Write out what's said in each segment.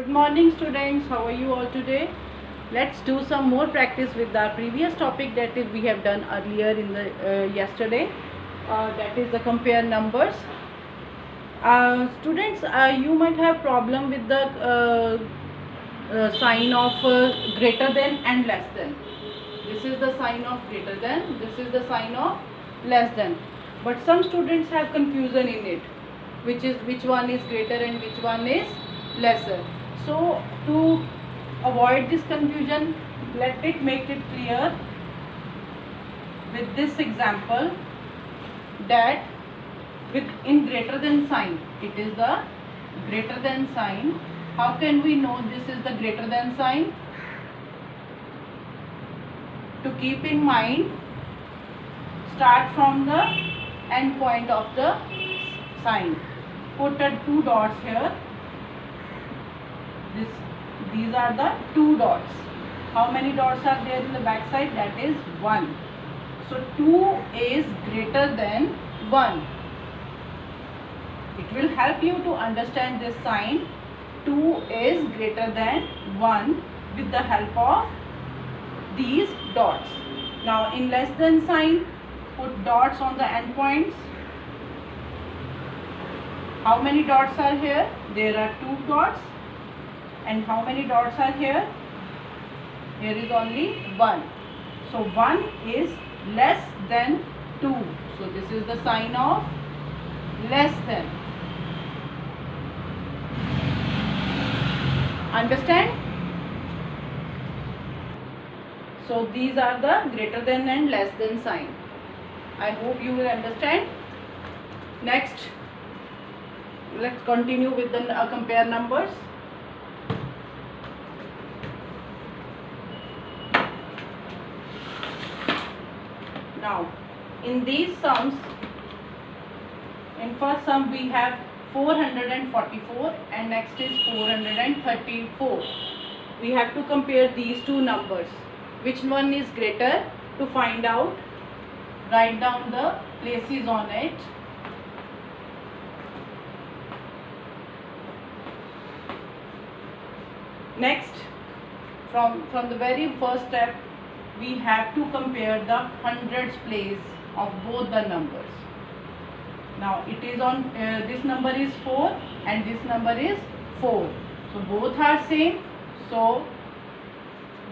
morning students, how are you all today? Let's do some more practice with our previous topic that is we have done earlier in the yesterday, that is the compare numbers. Students, you might have problem with the sign of greater than and less than. This is the sign of greater than, this is the sign of less than, but some students have confusion in it, which one is greater and which one is lesser. So to avoid this confusion, let it make it clear with this example, that with in greater than sign, it is the greater than sign. How can we know this is the greater than sign? To keep in mind, start from the end point of the sign. Put two dots here. These are the two dots. How many dots are there in the back side? That is 1. So 2 is greater than 1. It will help you to understand this sign. 2 is greater than 1 with the help of these dots. Now in less than sign, put dots on the end points. How many dots are here? There are 2 dots. And how many dots are here? Here is only 1. So 1 is less than 2. So this is the sign of less than. Understand? So these are the greater than and less than sign. I hope you will understand. Next, let's continue with the compare numbers. Now, in these sums, in first sum we have 444 and next is 434. We have to compare these two numbers. Which one is greater? To find out, write down the places on it. Next, from the very first step, we have to compare the hundreds place of both the numbers. Now it is on this number is 4 and this number is 4. So both are same. So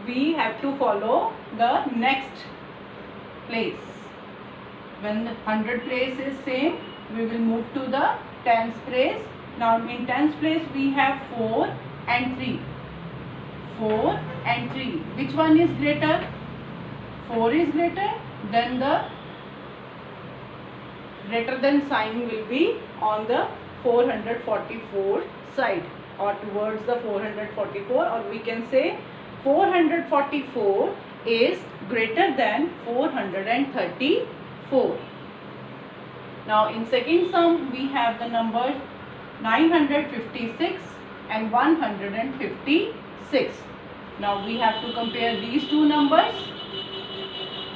we have to follow the next place. When the 100 place is same, we will move to the tens place. Now in tens place we have 4 and 3. 4 and 3. Which one is greater? 4 is greater, then the greater than sign will be on the 444 side or towards the 444, or we can say 444 is greater than 434. Now in second sum we have the numbers 956 and 156. Now we have to compare these two numbers.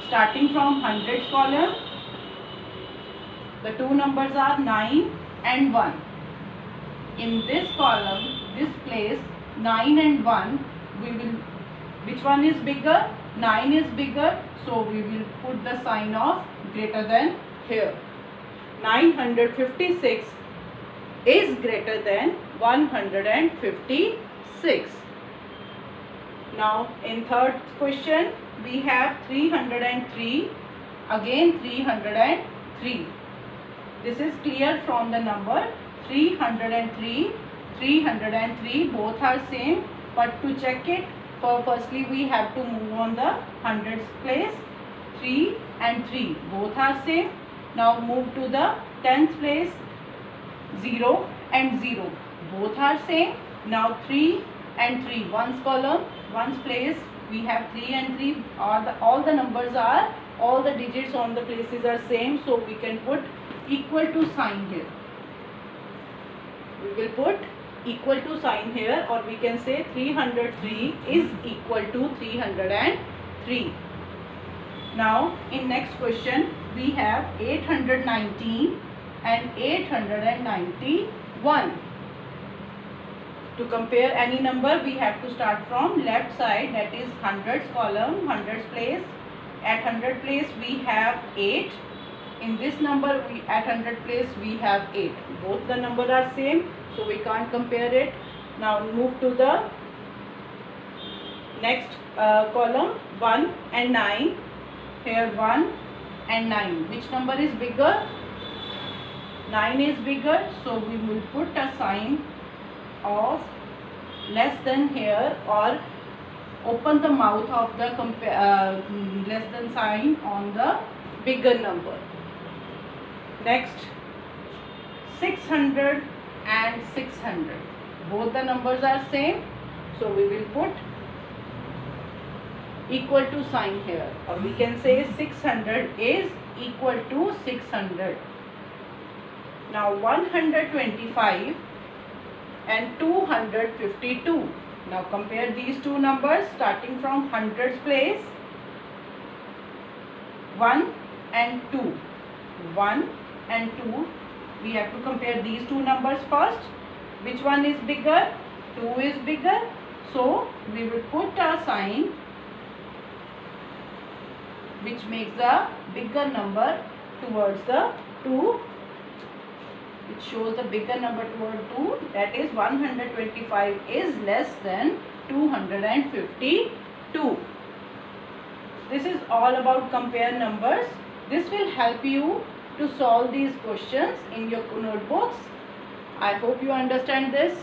Starting from hundreds column, the two numbers are 9 and 1. In this column, this place, 9 and 1, we will, which one is bigger? 9 is bigger, so we will put the sign of greater than here. 956 is greater than 156. Now in third question, we have 303, again 303. This is clear from the number 303, 303, both are same, but to check it, firstly we have to move on the hundreds place. 3 and 3, both are same. Now move to the tens place. 0 and 0, both are same. Now 3 and 3, one's column, one's place. We have 3 and 3, all the numbers are, all the digits on the places are same, so we can put equal to sign here. We will put equal to sign here, or we can say 303 is equal to 303. Now in next question we have 819 and 891. To compare any number, we have to start from left side, that is hundreds column, hundreds place. At 100 place we have 8. In this number, at 100 place we have 8. Both the numbers are same, so we can't compare it. Now move to the next column, 1 and 9. Here 1 and 9. Which number is bigger? 9 is bigger, so we will put a sign of less than here, or open the mouth of the less than sign on the bigger number. Next, 600 and 600. Both the numbers are same, so we will put equal to sign here, or we can say 600 is equal to 600. Now 125 and 252. Now compare these two numbers starting from hundreds place. 1 and 2. 1 and 2. We have to compare these two numbers first. Which one is bigger? 2 is bigger. So we will put a sign which makes the bigger number towards the 2. It shows the bigger number toward 2, that is 125 is less than 252. This is all about compare numbers. This will help you to solve these questions in your notebooks. I hope you understand this.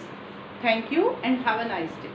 Thank you and have a nice day.